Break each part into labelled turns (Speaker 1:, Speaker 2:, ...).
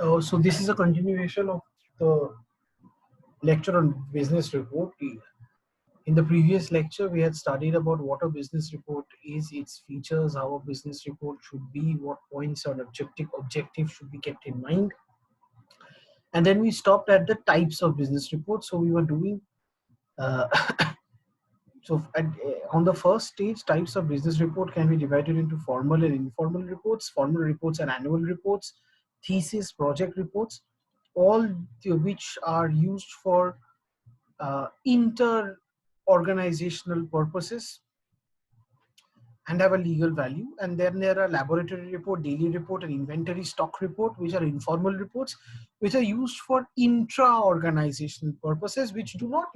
Speaker 1: So this is a continuation of the lecture on business report. In the previous lecture, we had studied about what a business report is, its features, how a business report should be, what points or objectives should be kept in mind, and then we stopped at the types of business reports. So we were doing uh, on the first stage, types of business report can be divided into formal and informal reports. Formal reports and annual reports, thesis, project reports, all which are used for inter-organizational purposes and have a legal value. And then there are laboratory report, daily report, and inventory stock report, which are informal reports, which are used for intra-organizational purposes, which do not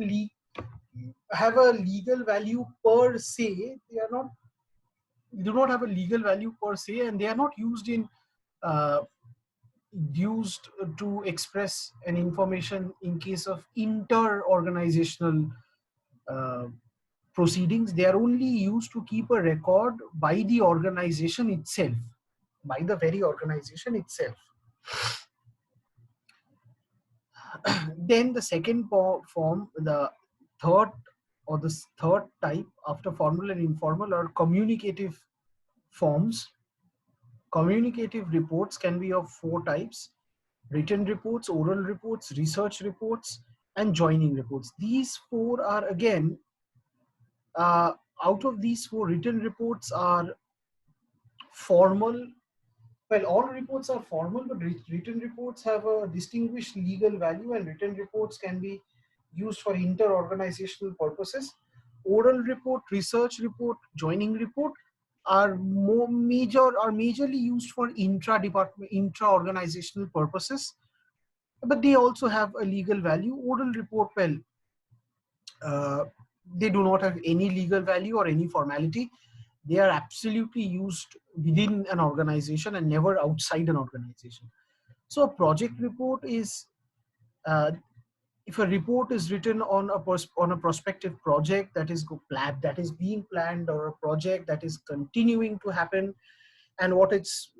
Speaker 1: have a legal value per se. They are not do not have a legal value per se, and they are not uh, used to express an information in case of inter-organizational uh, proceedings. They are only used to keep a record by the organization itself, by the very organization itself. Then the second form, the third the third type after formal and informal, are communicative forms. Communicative reports can be of four types: written reports, oral reports, research reports, and joining reports. These four are again, uh, out of these four, written reports are formal. Well, all reports are formal, but written reports have a distinguished legal value, and written reports can be used for inter-organizational purposes. Oral report, research report, joining report are majorly used for intra-department, intra-organizational purposes, but they also have a legal value. Oral report, well, uh, they do not have any legal value or any formality. They are absolutely used within an organization and never outside an organization. So a project report is, uh, if a report is written on a prospective project that is being planned, or a project that is continuing to happen, and what its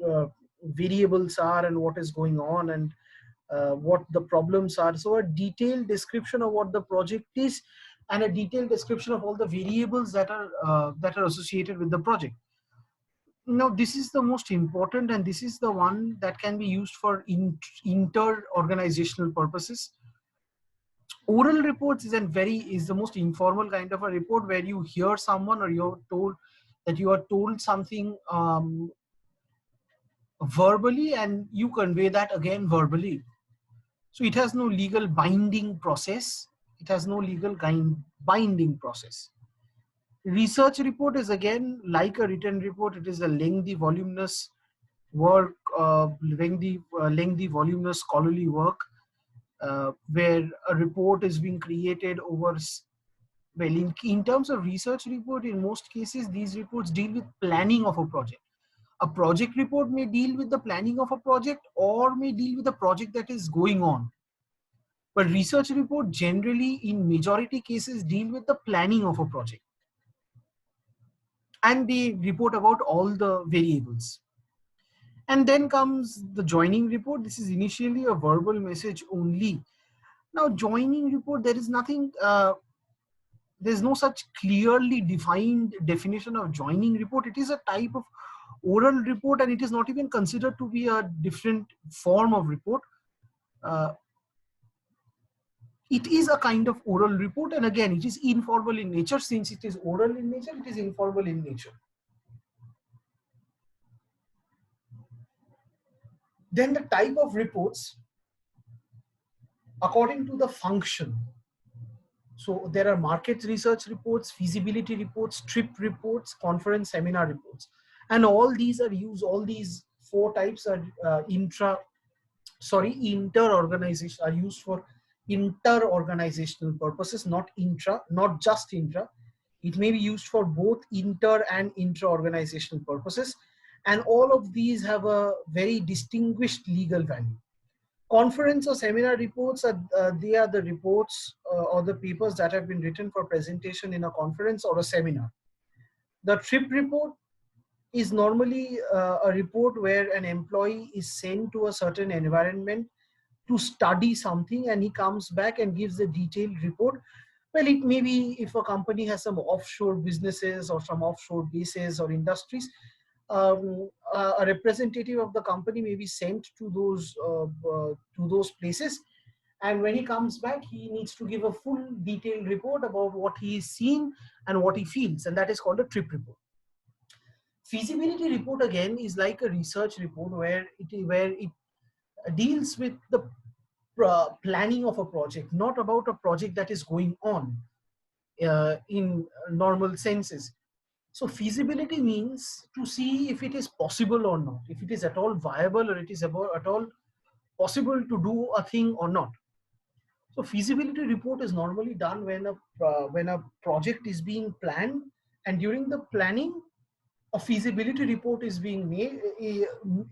Speaker 1: variables are, and what is going on, and what the problems are. So a detailed description of what the project is, and a detailed description of all the variables that are associated with the project. Now, this is the most important, and this is the one that can be used for inter-organizational purposes. Oral reports is the most informal kind of a report, where you hear someone, or you are told something verbally, and you convey that again verbally. So it has no legal binding process. It has no legal binding process. Research report is again like a written report. It is a lengthy, voluminous work, lengthy, voluminous scholarly work, where a report is being created over. Well, in terms of research report, in most cases, these reports deal with planning of a project. A project report may deal with the planning of a project, or may deal with the project that is going on. But research report generally, in majority cases, deal with the planning of a project, and they report about all the variables. And then comes the joining report. This is initially a verbal message only. Now, joining report, there's no such clearly defined definition of joining report. It is a type of oral report, and it is not even considered to be a different form of report. Uh, it is a kind of oral report, and again, it is informal in nature. Since it is oral in nature, it is informal in nature. Then the type of reports according to the function. So there are market research reports, feasibility reports, trip reports, conference seminar reports, and all these are used. All these four types are inter-organization, are used for inter-organizational purposes, not just intra. It may be used for both inter and intra-organizational purposes, and all of these have a very distinguished legal value. Conference or seminar reports they are the reports or the papers that have been written for presentation in a conference or a seminar. The trip report is normally a report where an employee is sent to a certain environment to study something, and he comes back and gives a detailed report. Well, it may be if a company has some offshore businesses or some offshore bases or industries, a representative of the company may be sent to those places, and when he comes back, he needs to give a full detailed report about what he is seeing and what he feels, and that is called a trip report. Feasibility report again is like a research report where it deals with the planning of a project, not about a project that is going on in normal senses. So feasibility means to see if it is possible or not, if it is at all viable, or it is at all possible to do a thing or not. So feasibility report is normally done when a project is being planned, and during the planning, a feasibility report is being made,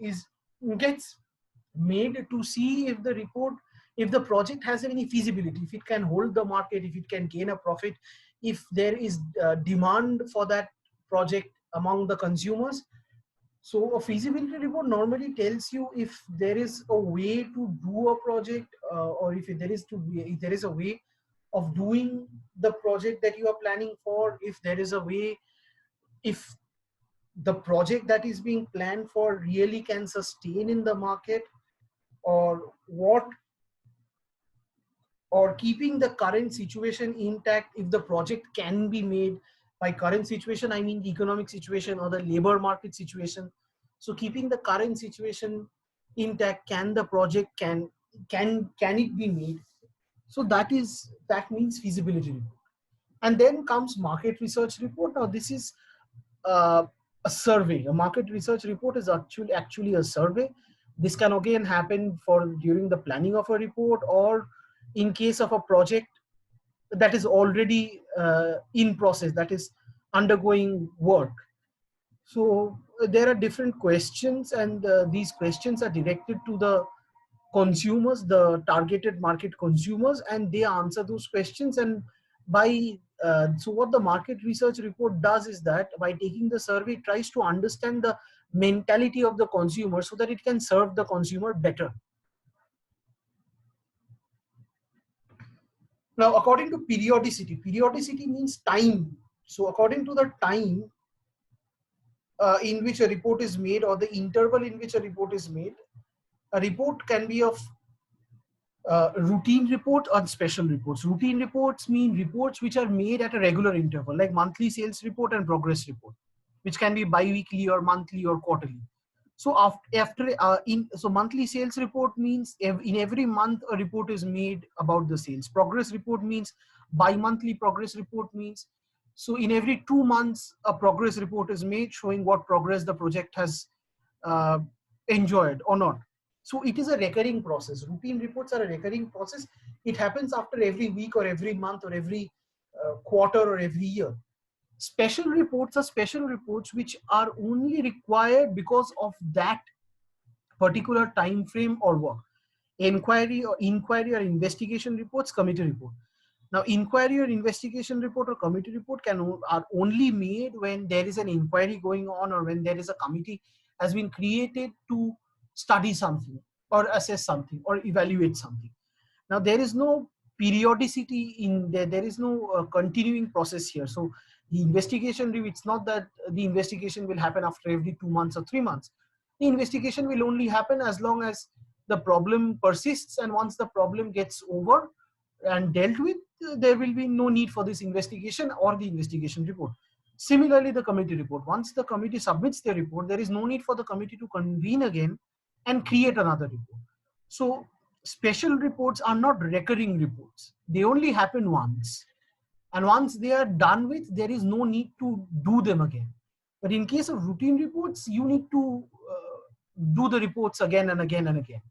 Speaker 1: is gets made to see if the project has any feasibility, if it can hold the market, if it can gain a profit, if there is demand for that project among the consumers. So a feasibility report normally tells you if there is a way to do a project, or if there is a way of doing the project that you are planning for, if there is a way, if the project that is being planned for really can sustain in the market, or what, or keeping the current situation intact, if the project can be made. By current situation, I mean the economic situation or the labor market situation. So keeping the current situation intact, can the project can it be made? So that means feasibility report. And then comes market research report. Now this is uh, a survey. A market research report is actually a survey. This can again happen for during the planning of a report, or in case of a project that is already in process, that is undergoing work. So there are different questions, and these questions are directed to the consumers, the targeted market consumers, and they answer those questions. And by so what the market research report does is that by taking the survey, it tries to understand the mentality of the consumer so that it can serve the consumer better. Now, according to periodicity, periodicity means time. So according to the time in which a report is made, or the interval in which a report is made, a report can be of routine report or special reports. Routine reports mean reports which are made at a regular interval, like monthly sales report and progress report, which can be bi-weekly or monthly or quarterly. So so monthly sales report means in every month a report is made about the sales. Progress report means bi-monthly progress report means, so in every 2 months a progress report is made showing what progress the project has uh, enjoyed or not. So it is a recurring process. Routine reports are a recurring process. It happens after every week or every month or every quarter or every year. Special reports are special reports which are only required because of that particular time frame or work. Inquiry or investigation reports, committee report. Now, inquiry or investigation report or committee report are only made when there is an inquiry going on, or when there is a committee has been created to study something or assess something or evaluate something. Now, there is no periodicity in there. There is no continuing process here. So the investigation, it's not that the investigation will happen after every 2 months or 3 months. The investigation will only happen as long as the problem persists, and once the problem gets over and dealt with, there will be no need for this investigation or the investigation report. Similarly, the committee report. Once the committee submits their report, there is no need for the committee to convene again and create another report. So special reports are not recurring reports. They only happen once. And once they are done with, there is no need to do them again. But in case of routine reports, you need to do the reports again and again and again.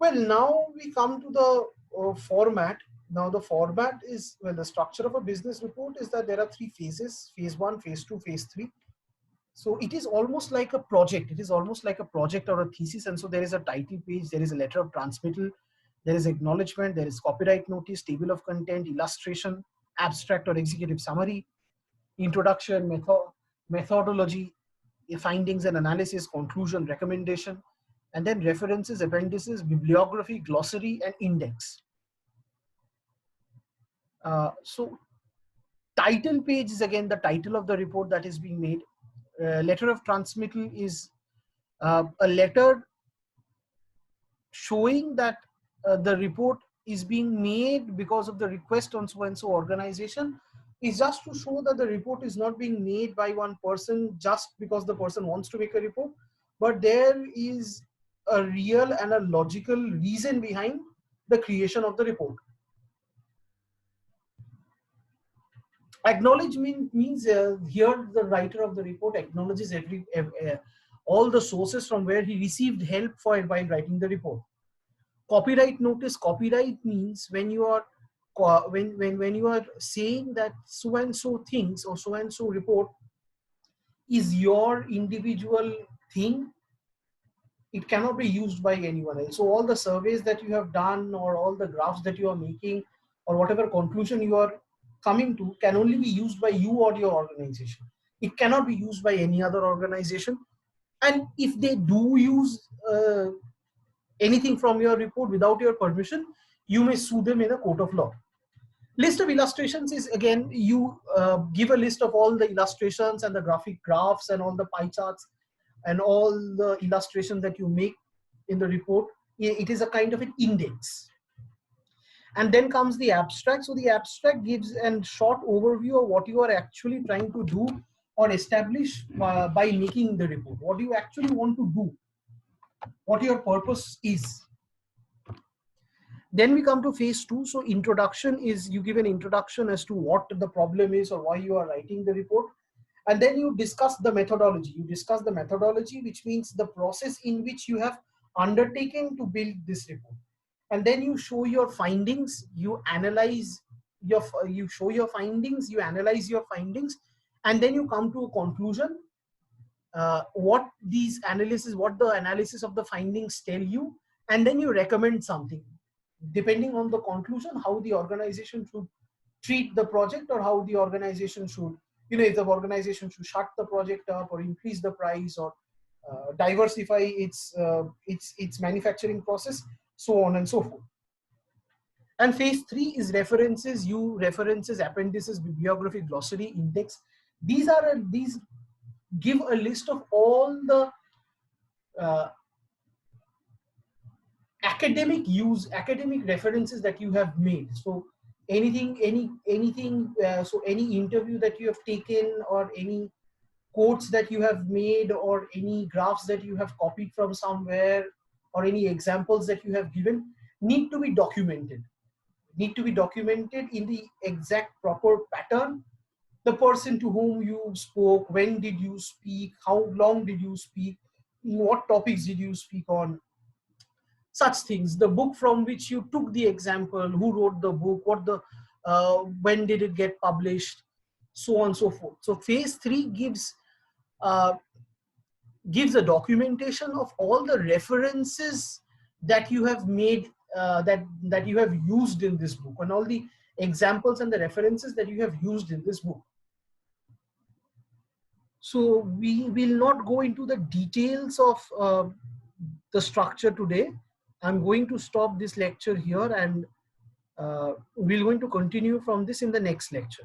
Speaker 1: Well, now we come to the format. Now the format is, well, the structure of a business report is that there are 3 phases: phase 1, phase 2, phase 3. So it is almost like a project. It is almost like a project or a thesis. And so there is a title page, there is a letter of transmittal, There is acknowledgement, there is copyright notice, table of content, illustration, abstract or executive summary, introduction, methodology, findings and analysis, conclusion, recommendation, and then references, appendices, bibliography, glossary, and index. So title page is again the title of the report that is being made. Letter of transmittal is a letter showing that the report is being made because of the request on so and so organization, is just to show that the report is not being made by one person just because the person wants to make a report, but there is a real and a logical reason behind the creation of the report. Acknowledgement means here the writer of the report acknowledges all the sources from where he received help for while writing the report. Copyright notice. Copyright means when you are when you are saying that so and so things or so and so report is your individual thing, it cannot be used by anyone else. So all the surveys that you have done or all the graphs that you are making or whatever conclusion you are coming to can only be used by you or your organization. It cannot be used by any other organization. And if they do use anything from your report without your permission, you may sue them in a court of law. List of illustrations is again, you give a list of all the illustrations and the graphic graphs and all the pie charts and all the illustrations that you make in the report. It is a kind of an index. And then comes the abstract. So the abstract gives a short overview of what you are actually trying to do or establish by making the report. What do you actually want to do? What your purpose is. Then we come to phase 2. So introduction is you give an introduction as to what the problem is or why you are writing the report. And then you discuss the methodology. You discuss the methodology, which means the process in which you have undertaken to build this report. And then you show your findings, you analyze you show your findings, you analyze your findings, and then you come to a conclusion. What the analysis of the findings tell you, and then you recommend something depending on the conclusion, how the organization should treat the project or how the organization should, if the organization should shut the project up or increase the price or diversify its manufacturing process, so on and so forth. And phase 3 is references. References, appendices, bibliography, glossary, index. These give a list of all the academic references that you have made. So anything, so any interview that you have taken or any quotes that you have made or any graphs that you have copied from somewhere or any examples that you have given need to be documented. In the exact proper pattern. The person to whom you spoke, when did you speak, how long did you speak, what topics did you speak on, such things. The book from which you took the example, who wrote the book, when did it get published, so on and so forth. So phase 3 gives a documentation of all the references that you have made, that you have used in this book, and all the examples and the references that you have used in this book. So we will not go into the details of the structure today. I'm going to stop this lecture here, and we're going to continue from this in the next lecture.